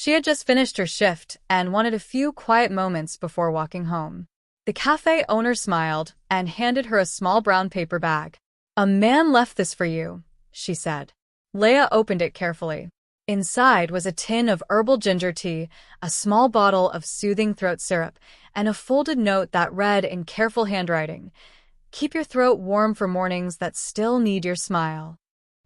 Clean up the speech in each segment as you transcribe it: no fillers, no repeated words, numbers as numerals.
She had just finished her shift and wanted a few quiet moments before walking home. The cafe owner smiled and handed her a small brown paper bag. "A man left this for you," she said. Leia opened it carefully. Inside was a tin of herbal ginger tea, a small bottle of soothing throat syrup, and a folded note that read in careful handwriting, "Keep your throat warm for mornings that still need your smile."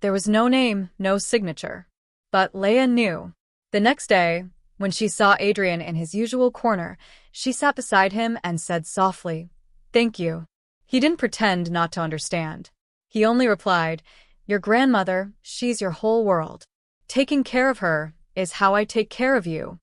There was no name, no signature. But Leia knew. The next day, when she saw Adrian in his usual corner, she sat beside him and said softly, "Thank you." He didn't pretend not to understand. He only replied, "Your grandmother, she's your whole world. Taking care of her is how I take care of you."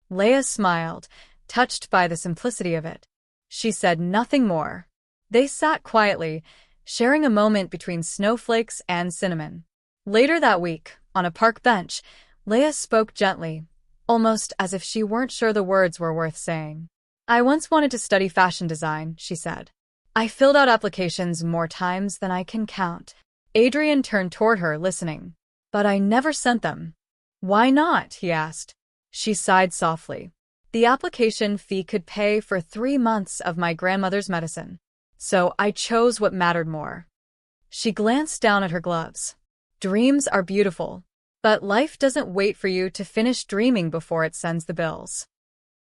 Leia smiled, touched by the simplicity of it. She said nothing more. They sat quietly, sharing a moment between snowflakes and cinnamon. Later that week, on a park bench, Leia spoke gently, almost as if she weren't sure the words were worth saying. "I once wanted to study fashion design," she said. "I filled out applications more times than I can count." Adrian turned toward her, listening. "But I never sent them." "Why not?" he asked. She sighed softly. "The application fee could pay for 3 months of my grandmother's medicine. So I chose what mattered more." She glanced down at her gloves. "Dreams are beautiful, but life doesn't wait for you to finish dreaming before it sends the bills."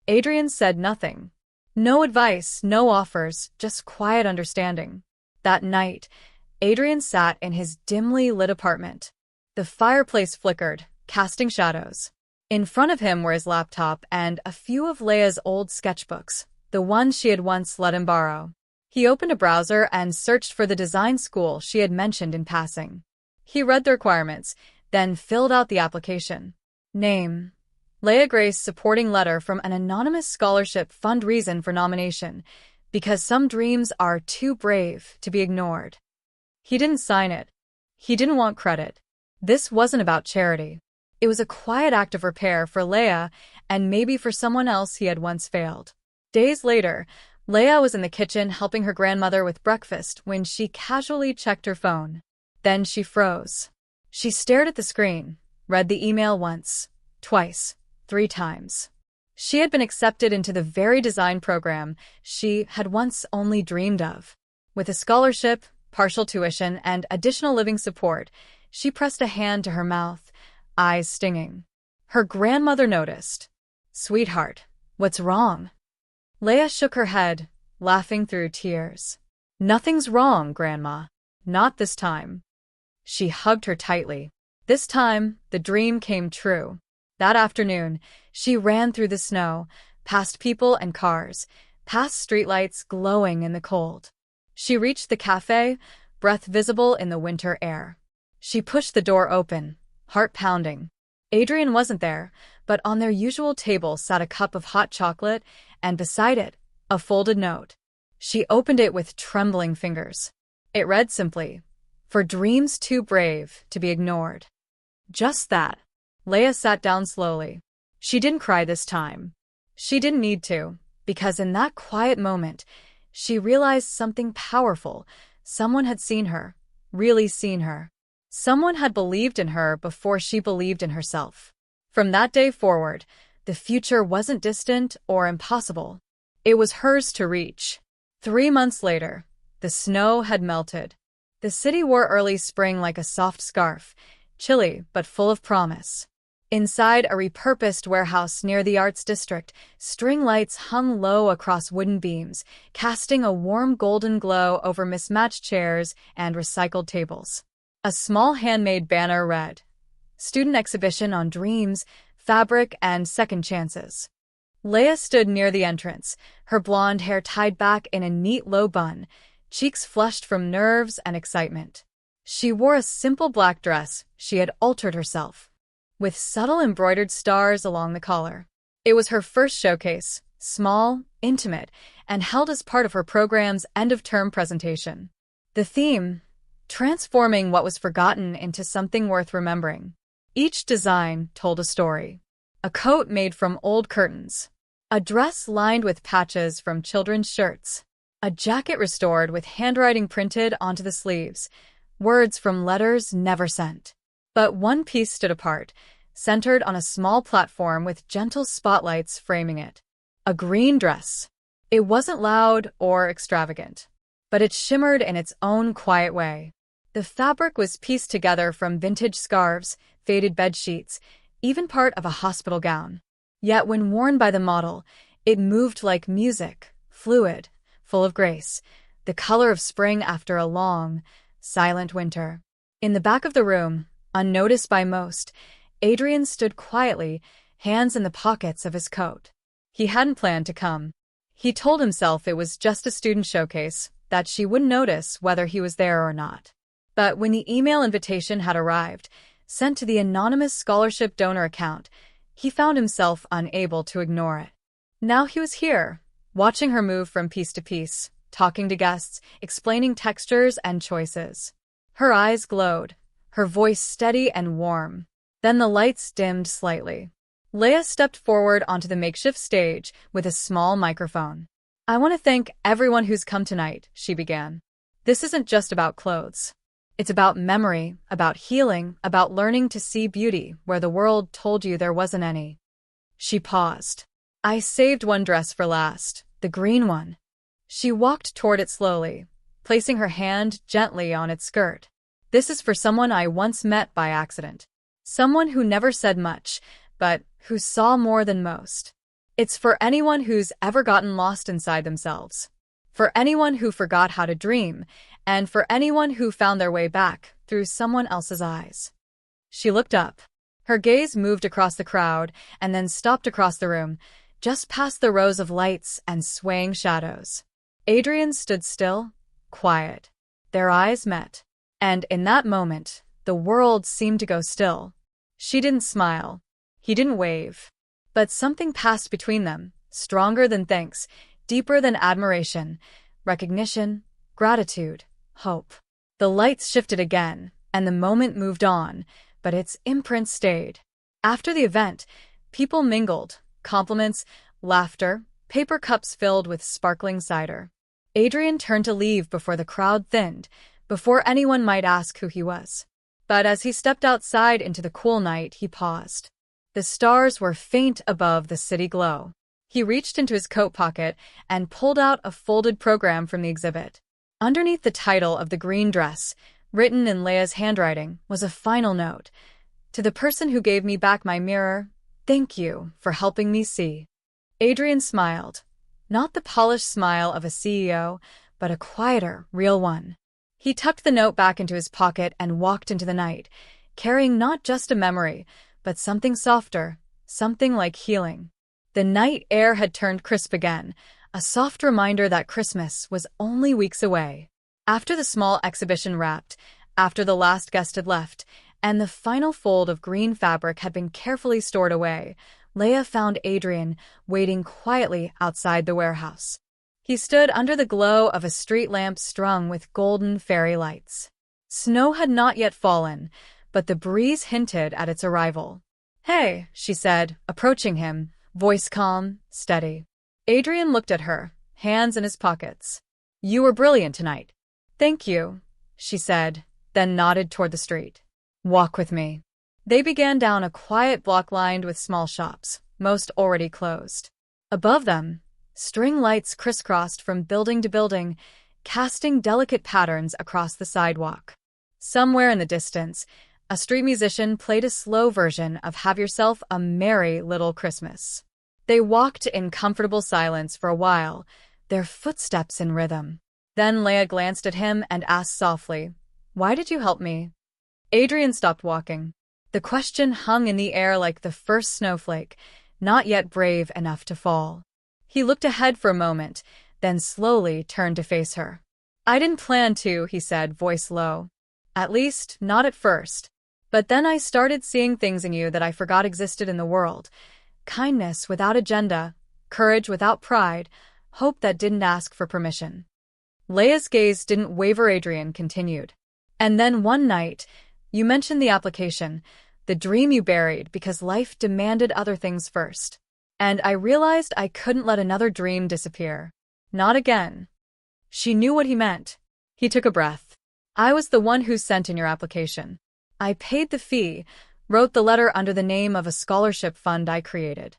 Adrian said nothing. No advice, no offers, just quiet understanding. That night, Adrian sat in his dimly lit apartment. The fireplace flickered, casting shadows. In front of him were his laptop and a few of Leia's old sketchbooks, the ones she had once let him borrow. He opened a browser and searched for the design school she had mentioned in passing. He read the requirements, then filled out the application. Name: Leia Grace, supporting letter from an anonymous scholarship fund, reason for nomination, because some dreams are too brave to be ignored. He didn't sign it. He didn't want credit. This wasn't about charity. It was a quiet act of repair for Leia and maybe for someone else he had once failed. Days later, Leia was in the kitchen helping her grandmother with breakfast when she casually checked her phone. Then she froze. She stared at the screen, read the email once, twice, 3 times. She had been accepted into the very design program she had once only dreamed of. With a scholarship, partial tuition, and additional living support, she pressed a hand to her mouth, eyes stinging. Her grandmother noticed. "Sweetheart, what's wrong?" Leia shook her head, laughing through tears. "Nothing's wrong, Grandma. Not this time." She hugged her tightly. This time, the dream came true. That afternoon, she ran through the snow, past people and cars, past streetlights glowing in the cold. She reached the cafe, breath visible in the winter air. She pushed the door open, heart pounding. Adrian wasn't there, but on their usual table sat a cup of hot chocolate, and beside it, a folded note. She opened it with trembling fingers. It read simply, "For dreams too brave to be ignored." Just that. Leia sat down slowly. She didn't cry this time. She didn't need to, because in that quiet moment, she realized something powerful. Someone had seen her, really seen her. Someone had believed in her before she believed in herself. From that day forward, the future wasn't distant or impossible. It was hers to reach. 3 months later, the snow had melted. The city wore early spring like a soft scarf, chilly but full of promise. Inside a repurposed warehouse near the Arts District, string lights hung low across wooden beams, casting a warm golden glow over mismatched chairs and recycled tables. A small handmade banner read, "Student Exhibition on Dreams, Fabric, and Second Chances." Leia stood near the entrance, her blonde hair tied back in a neat low bun, cheeks flushed from nerves and excitement. She wore a simple black dress she had altered herself, with subtle embroidered stars along the collar. It was her first showcase, small, intimate, and held as part of her program's end-of-term presentation. The theme: transforming what was forgotten into something worth remembering. Each design told a story. A coat made from old curtains. A dress lined with patches from children's shirts. A jacket restored with handwriting printed onto the sleeves. Words from letters never sent. But one piece stood apart, centered on a small platform with gentle spotlights framing it. A green dress. It wasn't loud or extravagant, but it shimmered in its own quiet way. The fabric was pieced together from vintage scarves, faded bedsheets, even part of a hospital gown. Yet when worn by the model, it moved like music, fluid, full of grace, the color of spring after a long, silent winter. In the back of the room, unnoticed by most, Adrian stood quietly, hands in the pockets of his coat. He hadn't planned to come. He told himself it was just a student showcase, that she wouldn't notice whether he was there or not. But when the email invitation had arrived, sent to the anonymous scholarship donor account, he found himself unable to ignore it. Now he was here, watching her move from piece to piece, talking to guests, explaining textures and choices. Her eyes glowed, her voice steady and warm. Then the lights dimmed slightly. Leia stepped forward onto the makeshift stage with a small microphone. "I want to thank everyone who's come tonight," she began. "This isn't just about clothes. It's about memory, about healing, about learning to see beauty where the world told you there wasn't any." She paused. "I saved one dress for last, the green one." She walked toward it slowly, placing her hand gently on its skirt. "This is for someone I once met by accident. Someone who never said much, but who saw more than most. It's for anyone who's ever gotten lost inside themselves. For anyone who forgot how to dream, and for anyone who found their way back through someone else's eyes." She looked up. Her gaze moved across the crowd and then stopped across the room, just past the rows of lights and swaying shadows. Adrian stood still, quiet. Their eyes met. And in that moment, the world seemed to go still. She didn't smile. He didn't wave. But something passed between them, stronger than thanks, deeper than admiration, recognition, gratitude, hope. The lights shifted again, and the moment moved on, but its imprint stayed. After the event, people mingled, compliments, laughter, paper cups filled with sparkling cider. Adrian turned to leave before the crowd thinned, before anyone might ask who he was. But as he stepped outside into the cool night, he paused. The stars were faint above the city glow. He reached into his coat pocket and pulled out a folded program from the exhibit. Underneath the title of the green dress, written in Leia's handwriting, was a final note. "To the person who gave me back my mirror, thank you for helping me see." Adrian smiled. Not the polished smile of a CEO, but a quieter, real one. He tucked the note back into his pocket and walked into the night, carrying not just a memory, but something softer, something like healing. The night air had turned crisp again, a soft reminder that Christmas was only weeks away. After the small exhibition wrapped, after the last guest had left, and the final fold of green fabric had been carefully stored away, Leia found Adrian waiting quietly outside the warehouse. He stood under the glow of a street lamp strung with golden fairy lights. Snow had not yet fallen, but the breeze hinted at its arrival. "Hey," she said, approaching him, voice calm, steady. Adrian looked at her, hands in his pockets. "You were brilliant tonight." "Thank you," she said, then nodded toward the street. "Walk with me." They began down a quiet block lined with small shops, most already closed. Above them, string lights crisscrossed from building to building, casting delicate patterns across the sidewalk. Somewhere in the distance, a street musician played a slow version of "Have Yourself a Merry Little Christmas." They walked in comfortable silence for a while, their footsteps in rhythm. Then Leia glanced at him and asked softly, "Why did you help me?" Adrian stopped walking. The question hung in the air like the first snowflake, not yet brave enough to fall. He looked ahead for a moment, then slowly turned to face her. "I didn't plan to," he said, voice low. "At least, not at first. But then I started seeing things in you that I forgot existed in the world. Kindness without agenda, courage without pride, hope that didn't ask for permission." Leia's gaze didn't waver. Adrian continued. "And then one night, you mentioned the application, the dream you buried because life demanded other things first. And I realized I couldn't let another dream disappear. Not again." She knew what he meant. He took a breath. "I was the one who sent in your application. I paid the fee, Wrote the letter under the name of a scholarship fund I created.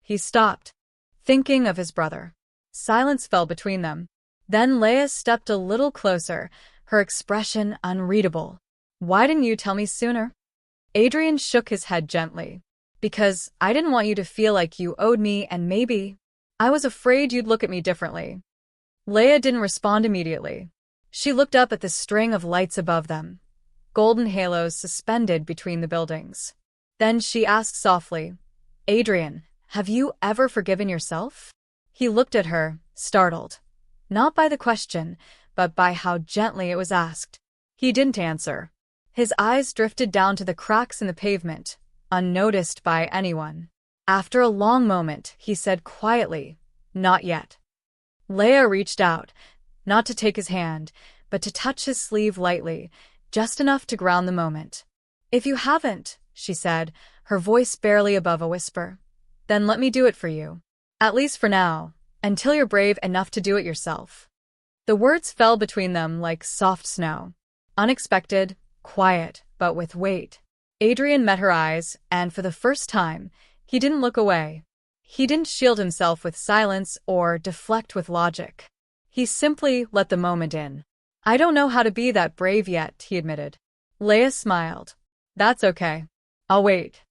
He stopped, thinking of his brother. Silence fell between them. Then Leia stepped a little closer, her expression unreadable. Why didn't you tell me sooner? Adrian shook his head gently. Because I didn't want you to feel like you owed me, and maybe I was afraid you'd look at me differently. Leia didn't respond immediately. She looked up at the string of lights above them, golden halos suspended between the buildings. Then she asked softly, Adrian, have you ever forgiven yourself? He looked at her, startled. Not by the question, but by how gently it was asked. He didn't answer. His eyes drifted down to the cracks in the pavement, unnoticed by anyone. After a long moment, he said quietly, Not yet. Leia reached out, not to take his hand, but to touch his sleeve lightly, just enough to ground the moment. If you haven't, she said, her voice barely above a whisper, then let me do it for you. At least for now, until you're brave enough to do it yourself. The words fell between them like soft snow. Unexpected, quiet, but with weight. Adrian met her eyes, and for the first time, he didn't look away. He didn't shield himself with silence or deflect with logic. He simply let the moment in. I don't know how to be that brave yet, he admitted. Leia smiled. That's okay. I'll wait.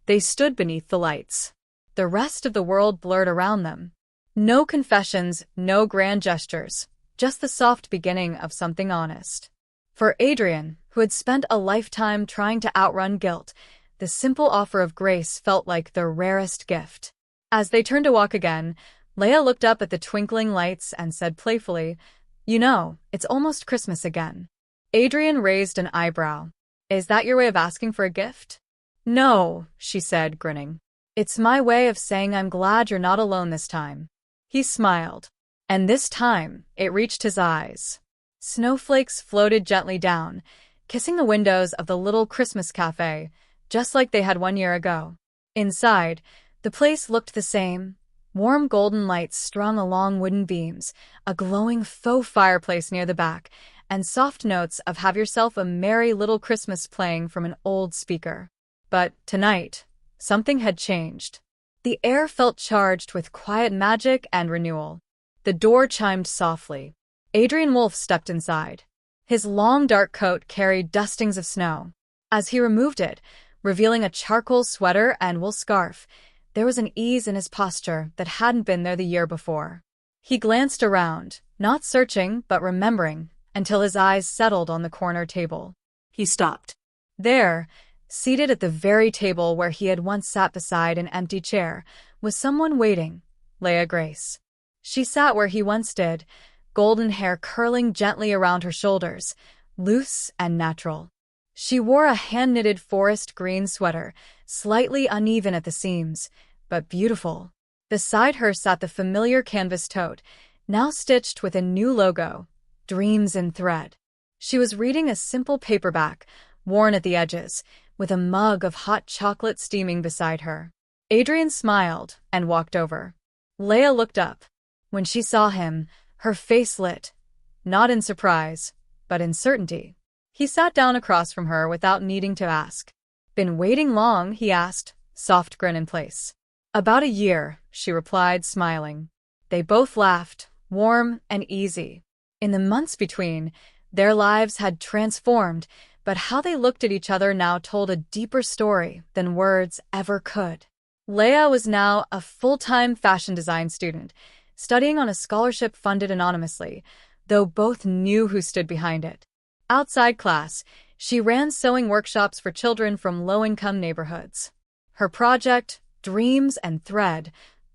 They stood beneath the lights. The rest of the world blurred around them. No confessions, no grand gestures, just the soft beginning of something honest. For Adrian, who had spent a lifetime trying to outrun guilt, the simple offer of grace felt like the rarest gift. As they turned to walk again, Leia looked up at the twinkling lights and said playfully, You know, it's almost Christmas again. Adrian raised an eyebrow. Is that your way of asking for a gift? No, she said, grinning. It's my way of saying I'm glad you're not alone this time. He smiled. And this time, it reached his eyes. Snowflakes floated gently down, kissing the windows of the little Christmas cafe, just like they had 1 year ago. Inside, the place looked the same. Warm golden lights strung along wooden beams, a glowing faux fireplace near the back, and soft notes of Have Yourself a Merry Little Christmas playing from an old speaker. But tonight, something had changed. The air felt charged with quiet magic and renewal. The door chimed softly. Adrian Wolfe stepped inside. His long dark coat carried dustings of snow. As he removed it, revealing a charcoal sweater and wool scarf, there was an ease in his posture that hadn't been there the year before. He glanced around, not searching but remembering, until his eyes settled on the corner table. He stopped. There, seated at the very table where he had once sat beside an empty chair, was someone waiting, Leia Grace. She sat where he once did, golden hair curling gently around her shoulders, loose and natural. She wore a hand-knitted forest green sweater, slightly uneven at the seams, but beautiful. Beside her sat the familiar canvas tote, now stitched with a new logo, Dreams in Thread. She was reading a simple paperback, worn at the edges, with a mug of hot chocolate steaming beside her. Adrian smiled and walked over. Leia looked up. When she saw him, her face lit, not in surprise, but in certainty. He sat down across from her without needing to ask. Been waiting long? He asked, soft grin in place. About a year, she replied, smiling. They both laughed, warm and easy. In the months between, their lives had transformed, but how they looked at each other now told a deeper story than words ever could. Leia was now a full-time fashion design student, studying on a scholarship funded anonymously, though both knew who stood behind it. Outside class, she ran sewing workshops for children from low-income neighborhoods. Her project, Dreams and Thread,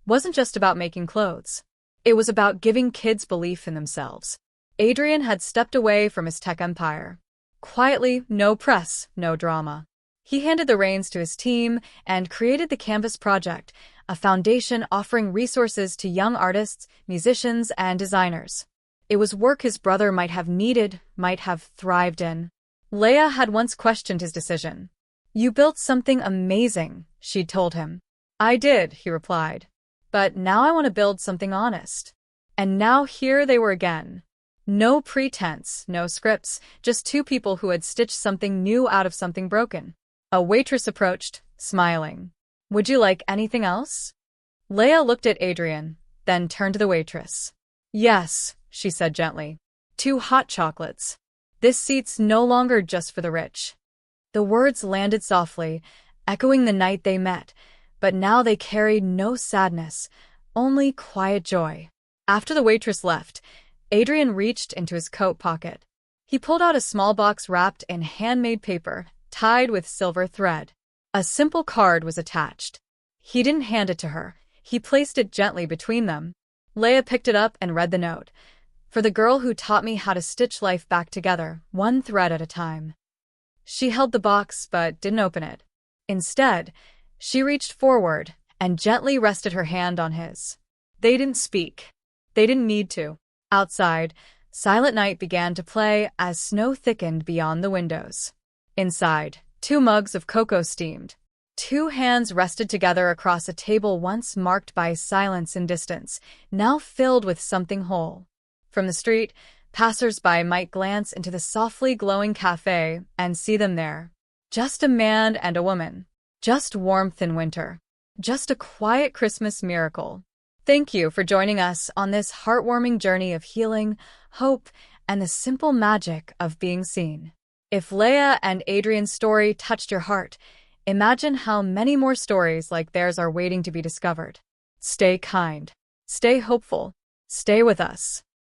wasn't just about making clothes. It was about giving kids belief in themselves. Adrian had stepped away from his tech empire. Quietly, no press, no drama. He handed the reins to his team and created the Canvas Project, a foundation offering resources to young artists, musicians, and designers. It was work his brother might have needed, might have thrived in. Leia had once questioned his decision. You built something amazing, she'd told him. I did, he replied. But now I want to build something honest. And now here they were again. No pretense, no scripts, just two people who had stitched something new out of something broken. A waitress approached, smiling. Would you like anything else? Leia looked at Adrian, then turned to the waitress. Yes, she said gently. 2 hot chocolates. This seat's no longer just for the rich. The words landed softly, echoing the night they met, but now they carried no sadness, only quiet joy. After the waitress left, Adrian reached into his coat pocket. He pulled out a small box wrapped in handmade paper, tied with silver thread. A simple card was attached. He didn't hand it to her. He placed it gently between them. Leia picked it up and read the note. For the girl who taught me how to stitch life back together, one thread at a time. She held the box but didn't open it. Instead, she reached forward and gently rested her hand on his. They didn't speak. They didn't need to. Outside, Silent Night began to play as snow thickened beyond the windows. Inside, 2 mugs of cocoa steamed. 2 hands rested together across a table once marked by silence and distance, now filled with something whole. From the street, passers-by might glance into the softly glowing cafe and see them there. Just a man and a woman. Just warmth in winter. Just a quiet Christmas miracle. Thank you for joining us on this heartwarming journey of healing, hope, and the simple magic of being seen. If Leia and Adrian's story touched your heart, imagine how many more stories like theirs are waiting to be discovered. Stay kind. Stay hopeful. Stay with us.